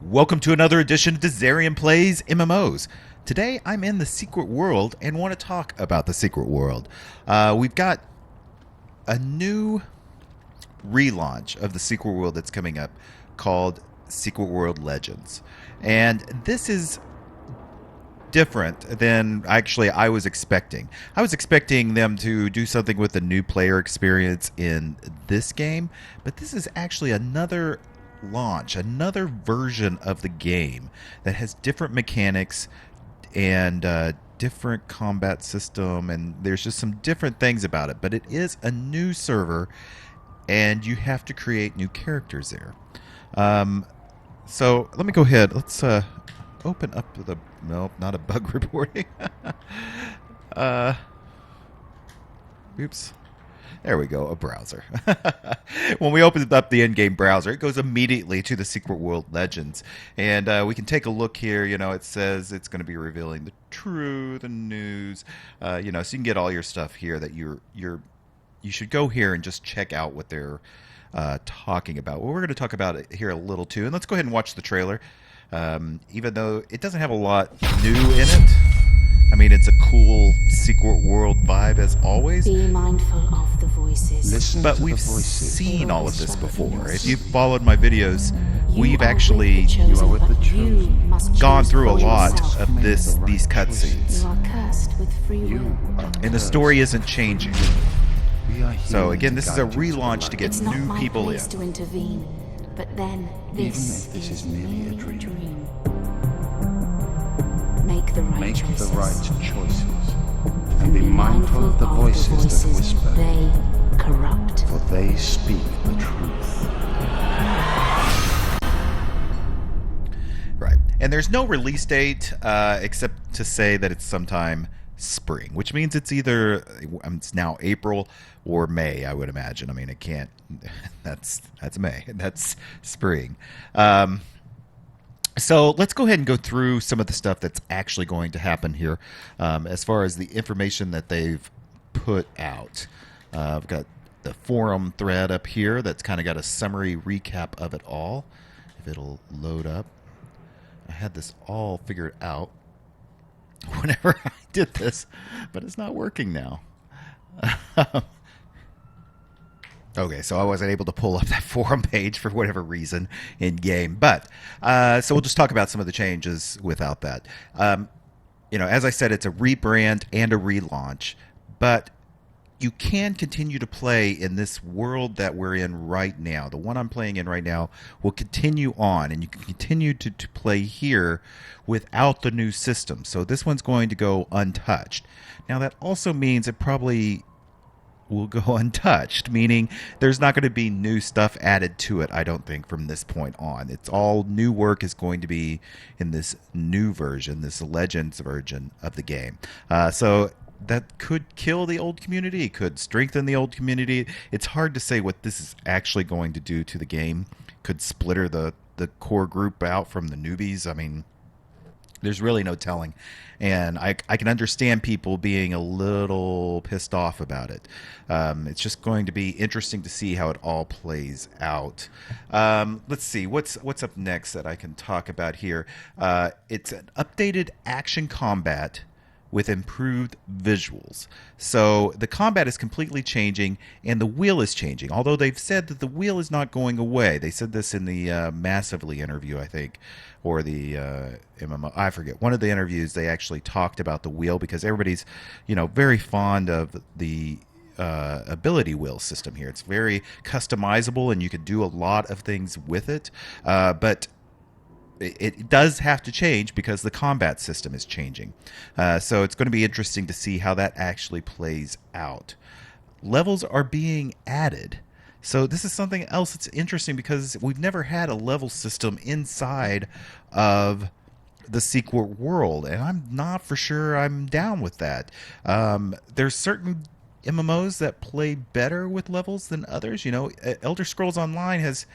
Welcome to another edition of Dizzarian Plays MMOs. Today I'm in the Secret World and want to talk about the Secret World. We've got a new relaunch of the Secret World that's coming up called Secret World Legends. And this is different than actually I was expecting. I was expecting them to do something with the new player experience in this game, but this is actually another launch, another version of the game that has different mechanics and different combat system, and there's just some different things about it. But it is a new server, and you have to create new characters there. So let me go ahead. Let's open up the... Nope, not a bug reporting. Oops. There we go, a browser. When we open up the in-game browser, it goes immediately to the Secret World Legends. And we can take a look here. You know, it says it's going to be revealing the truth and news. So you can get all your stuff here that you should go here and just check out what they're talking about. Well, we're going to talk about it here a little too. And let's go ahead and watch the trailer. Even though it doesn't have a lot new in it. I mean, it's a cool Secret World vibe as always. Be mindful of the voices. But we've seen all of this before. If you've followed my videos, we've actually gone through a lot of these cutscenes. You are cursed with free will. And the story isn't changing. So again, this is a relaunch to get It's not new my people place in. to intervene, but then this is merely a dream. Make the right choices. And be mindful of the voices that whisper, They corrupt. for they speak the truth. Right. And there's no release date except to say that it's sometime spring, which means it's either it's now April or May, I would imagine. I mean, it can't. That's May. That's spring. So let's go ahead and go through some of the stuff that's actually going to happen here as far as the information that they've put out. I've got the forum thread up here that's kind of got a summary recap of it all. If it'll load up. I had this all figured out whenever I did this, but it's not working now. Okay, so I wasn't able to pull up that forum page for whatever reason in game, but so we'll just talk about some of the changes without that. As I said, it's a rebrand and a relaunch, but you can continue to play in this world that we're in right now. The one I'm playing in right now will continue on, and you can continue to play here without the new system. So this one's going to go untouched. Now that also means it probably will go untouched, meaning there's not going to be new stuff added to it, I don't think, from this point on. It's all new work is going to be in this new version, this Legends version of the game. So that could kill the old community, it could strengthen the old community. It's hard to say what this is actually going to do to the game. Could splitter the core group out from the newbies. I mean, there's really no telling. And I can understand people being a little pissed off about it. It's just going to be interesting to see how it all plays out. Let's see. What's up next that I can talk about here? It's an updated action combat with improved visuals. So the combat is completely changing, and the wheel is changing. Although they've said that the wheel is not going away. They said this in the Massively interview, I think, or the MMO. I forget. One of the interviews, they actually talked about the wheel because everybody's, very fond of the ability wheel system here. It's very customizable, and you can do a lot of things with it. But it does have to change because the combat system is changing. So it's going to be interesting to see how that actually plays out. Levels are being added. So this is something else that's interesting because we've never had a level system inside of the Secret World, and I'm not for sure I'm down with that. There's certain MMOs that play better with levels than others. Elder Scrolls Online has...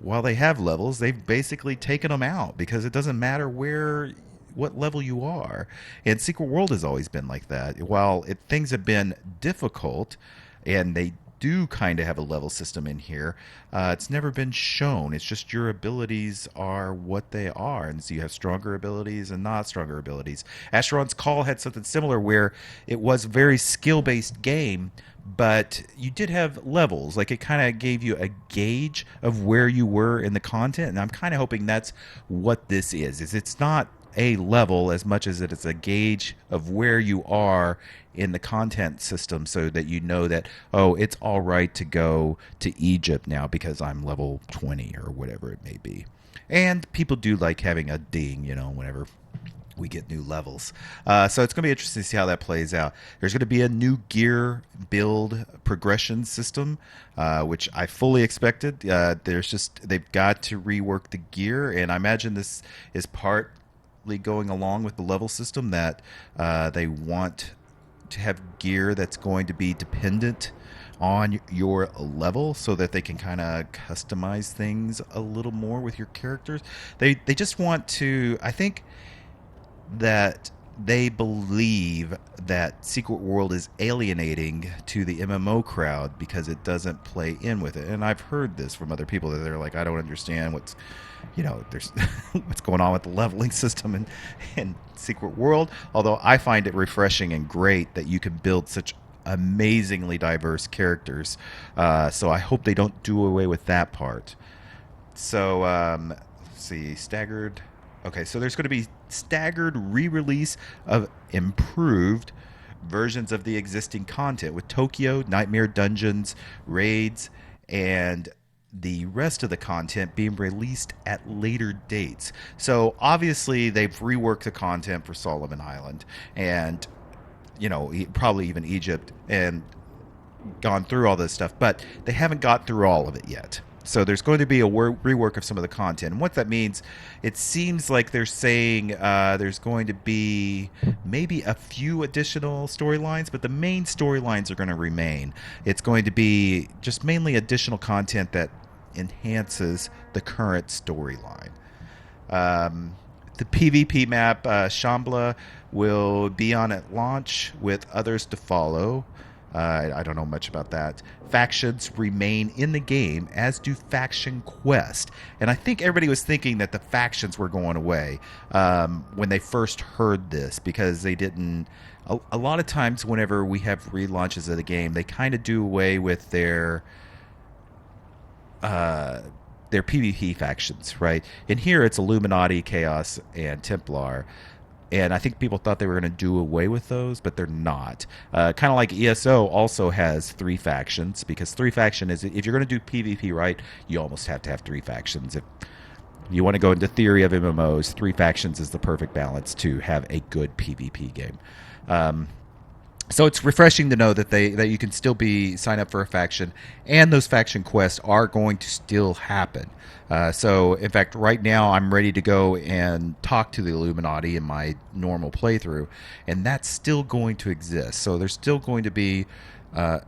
While they have levels, they've basically taken them out because it doesn't matter what level you are. And Secret World has always been like that. While things have been difficult and they do kind of have a level system in here. It's never been shown. It's just your abilities are what they are. And so you have stronger abilities and not stronger abilities. Asheron's Call had something similar where it was a very skill-based game, but you did have levels. Like, it kind of gave you a gauge of where you were in the content. And I'm kind of hoping that's what this is it's not a level as much as it is a gauge of where you are in the content system, so that you know that, oh, it's all right to go to Egypt now because I'm level 20 or whatever it may be. And people do like having a ding, whenever we get new levels. So it's going to be interesting to see how that plays out. There's going to be a new gear build progression system, which I fully expected. They've got to rework the gear, and I imagine this is partly going along with the level system, that they want to have gear that's going to be dependent on your level, so that they can kind of customize things a little more with your characters. They just want to, I think that they believe that Secret World is alienating to the MMO crowd because it doesn't play in with it. And I've heard this from other people, that they're like, I don't understand there's what's going on with the leveling system in Secret World. Although I find it refreshing and great that you can build such amazingly diverse characters. So I hope they don't do away with that part. So let's see, staggered. Okay, so there's going to be staggered re-release of improved versions of the existing content, with Tokyo, Nightmare Dungeons, raids, and the rest of the content being released at later dates. So obviously they've reworked the content for Solomon Island and, probably even Egypt, and gone through all this stuff, but they haven't got through all of it yet. So there's going to be a rework of some of the content. And what that means, it seems like they're saying there's going to be maybe a few additional storylines, but the main storylines are going to remain. It's going to be just mainly additional content that enhances the current storyline. The PvP map, Shambhala, will be on at launch, with others to follow. I don't know much about that. Factions remain in the game, as do faction quest. And I think everybody was thinking that the factions were going away when they first heard this, because they didn't. A lot of times whenever we have relaunches of the game, they kind of do away with their PvP factions, right? And here it's Illuminati, Chaos, and Templar. And I think people thought they were going to do away with those, but they're not. Kind of like ESO also has 3 factions, because 3 faction is, if you're going to do PvP right, you almost have to have 3 factions. If you want to go into theory of MMOs, 3 factions is the perfect balance to have a good PvP game. So it's refreshing to know that that you can still sign up for a faction, and those faction quests are going to still happen. So, in fact, right now I'm ready to go and talk to the Illuminati in my normal playthrough, and that's still going to exist. So there's still going to be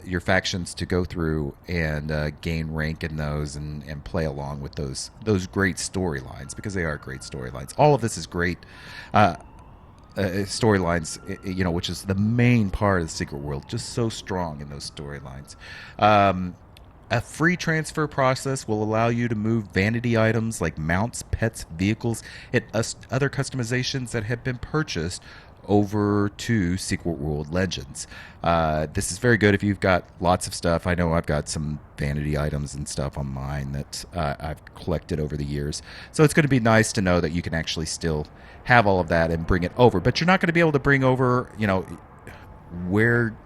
your factions to go through and gain rank in those and play along with those great storylines, because they are great storylines. All of this is great storylines, which is the main part of the Secret World. Just so strong in those storylines. A free transfer process will allow you to move vanity items like mounts, pets, vehicles, and other customizations that have been purchased over to Secret World Legends. This is very good if you've got lots of stuff. I know I've got some vanity items and stuff on mine that I've collected over the years. So it's going to be nice to know that you can actually still have all of that and bring it over. But you're not going to be able to bring over, where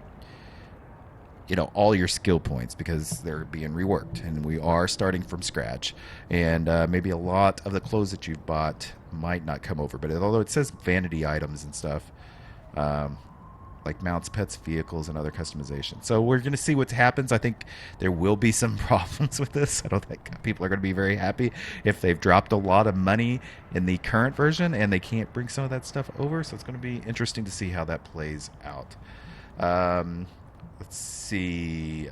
all your skill points, because they're being reworked, and we are starting from scratch, and maybe a lot of the clothes that you've bought might not come over. But although it says vanity items and stuff, like mounts, pets, vehicles, and other customization. So we're going to see what happens. I think there will be some problems with this. I don't think people are going to be very happy if they've dropped a lot of money in the current version and they can't bring some of that stuff over. So it's going to be interesting to see how that plays out. Let's see.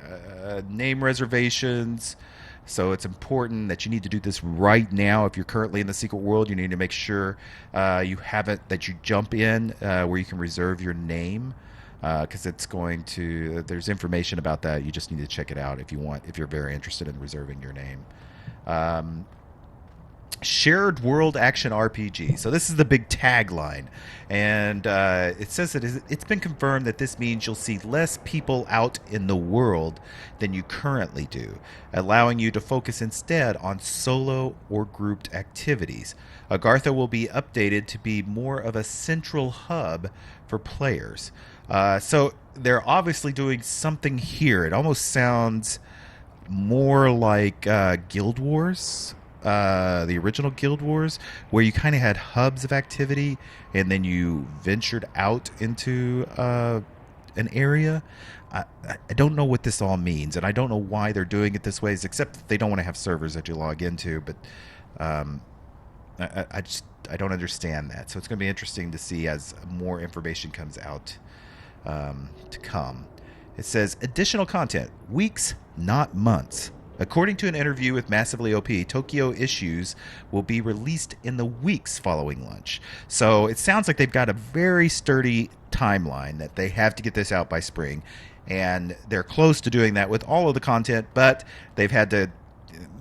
Name reservations. So it's important that you need to do this right now. If you're currently in the Secret World, you need to make sure that you jump in where you can reserve your name. because it's going to. There's information about that. You just need to check it out if you're very interested in reserving your name. Shared world action RPG. So this is the big tagline, and it says that it's been confirmed that this means you'll see less people out in the world than you currently do, allowing you to focus instead on solo or grouped activities. Agartha will be updated to be more of a central hub for players. So they're obviously doing something here. It almost sounds more like Guild Wars, the original Guild Wars, where you kind of had hubs of activity and then you ventured out into an area. I don't know what this all means, and I don't know why they're doing it this way, except that they don't want to have servers that you log into. But I don't understand that. So it's going to be interesting to see as more information comes out to come. It says additional content, weeks, not months. According to an interview with Massively OP, Tokyo Issues will be released in the weeks following launch. So it sounds like they've got a very sturdy timeline that they have to get this out by spring. And they're close to doing that with all of the content, but they've had to.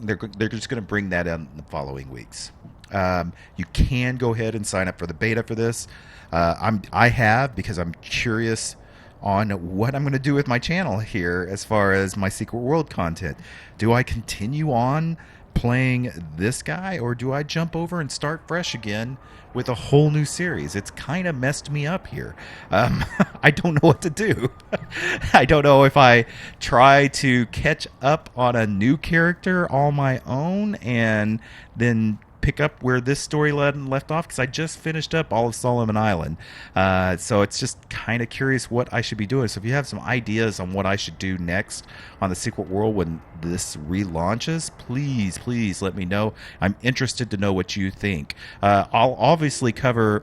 They're just going to bring that in the following weeks. You can go ahead and sign up for the beta for this. I have, because I'm curious on what I'm going to do with my channel here as far as my Secret World content. Do I continue on playing this guy, or do I jump over and start fresh again with a whole new series? It's kind of messed me up here. I don't know what to do. I don't know if I try to catch up on a new character on my own and then pick up where this storyline left off, because I just finished up all of Solomon Island. So it's just kind of curious what I should be doing. So if you have some ideas on what I should do next on the Secret World when this relaunches, please let me know. I'm interested to know what you think. I'll obviously cover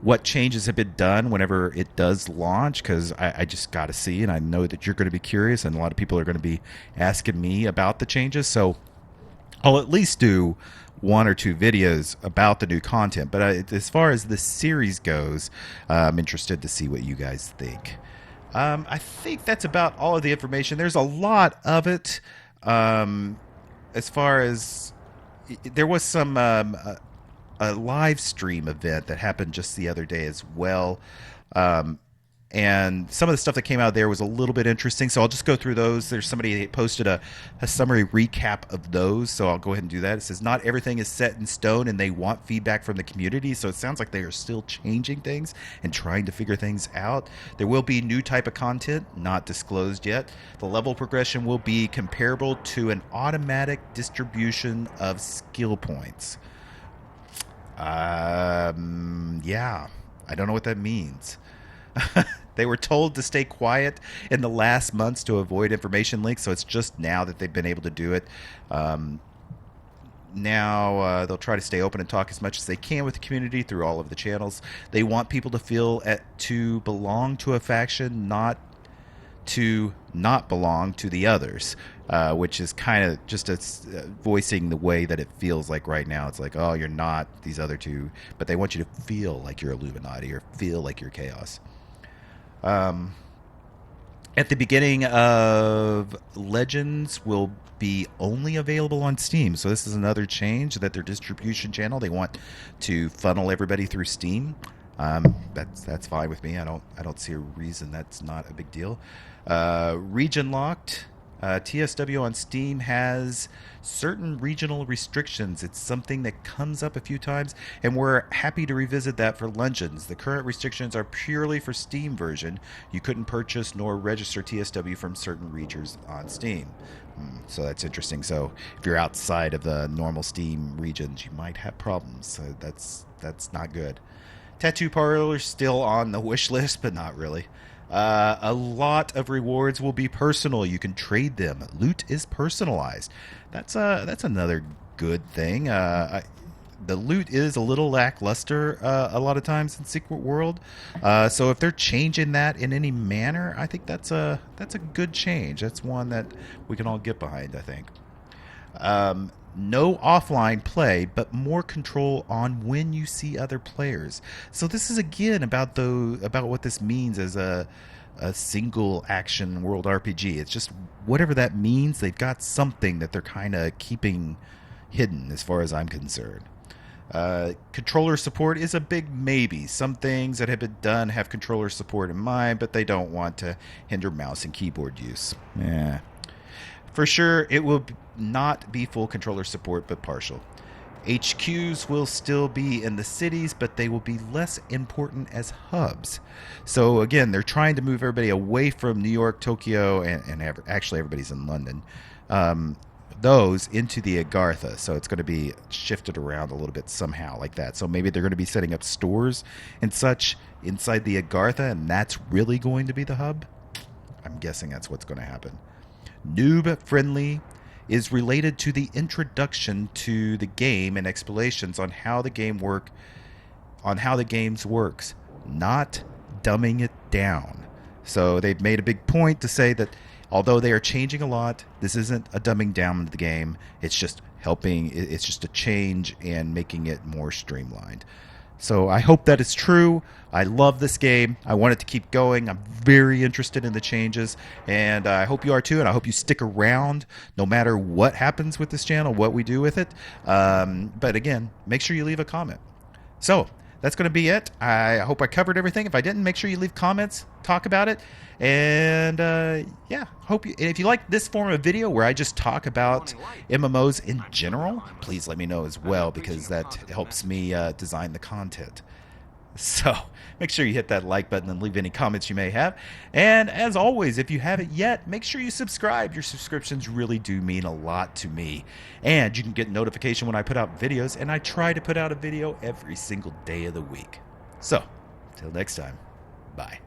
what changes have been done whenever it does launch, because I just got to see, and I know that you're going to be curious, and a lot of people are going to be asking me about the changes. So I'll at least do one or two videos about the new content. But as far as the series goes, I'm interested to see what you guys think. I think that's about all of the information. There's a lot of it. As far as there was some a live stream event that happened just the other day as well. And some of the stuff that came out there was a little bit interesting, so I'll just go through those. There's somebody that posted a summary recap of those, so I'll go ahead and do that. It says, not everything is set in stone, and they want feedback from the community, so it sounds like they are still changing things and trying to figure things out. There will be new type of content, not disclosed yet. The level progression will be comparable to an automatic distribution of skill points. Yeah, I don't know what that means. They were told to stay quiet in the last months to avoid information leaks, so it's just now that they've been able to do it. Now they'll try to stay open and talk as much as they can with the community through all of the channels. They want people to feel to belong to a faction, not to not belong to the others, which is kind of just voicing the way that it feels like right now. It's like, oh, you're not these other two, but they want you to feel like you're Illuminati or feel like you're Chaos. At the beginning of Legends will be only available on Steam. So this is another change, that their distribution channel, they want to funnel everybody through Steam. That's fine with me. I don't see a reason that's not a big deal. Region locked. TSW on Steam has certain regional restrictions. It's something that comes up a few times, and we're happy to revisit that for Legends. The current restrictions are purely for Steam version. You couldn't purchase nor register TSW from certain regions on Steam. So that's interesting. So if you're outside of the normal Steam regions, you might have problems. That's not good. Tattoo parlors still on the wish list, but not really. A lot of rewards will be personal. You can trade them. Loot is personalized. That's another good thing. The loot is a little lackluster a lot of times in Secret World. So if they're changing that in any manner, I think that's a good change. That's one that we can all get behind, I think. No offline play, but more control on when you see other players. So this is again about what this means as a single action world RPG. It's just whatever that means. They've got something that they're kind of keeping hidden, as far as I'm concerned. Controller support is a big maybe. Some things that have been done have controller support in mind, but they don't want to hinder mouse and keyboard use. Yeah. For sure, it will not be full controller support, but partial. HQs will still be in the cities, but they will be less important as hubs. So again, they're trying to move everybody away from New York, Tokyo, and actually everybody's in London. Those into the Agartha. So it's going to be shifted around a little bit somehow like that. So maybe they're going to be setting up stores and such inside the Agartha, and that's really going to be the hub. I'm guessing that's what's going to happen. Noob friendly is related to the introduction to the game and explanations on how the games works, not dumbing it down. So they've made a big point to say that although they are changing a lot, this isn't a dumbing down of the game. It's just helping. It's just a change and making it more streamlined. So I hope that is true. I love this game. I want it to keep going. I'm very interested in the changes, and I hope you are too, and I hope you stick around no matter what happens with this channel, what we do with it. But again, make sure you leave a comment. So that's going to be it. I hope I covered everything. If I didn't, make sure you leave comments, talk about it. And yeah, if you like this form of video where I just talk about MMOs in general, please let me know as well, because that helps me design the content. So make sure you hit that like button and leave any comments you may have. And as always, if you haven't yet, make sure you subscribe. Your subscriptions really do mean a lot to me. And you can get notification when I put out videos, and I try to put out a video every single day of the week. So, till next time, bye.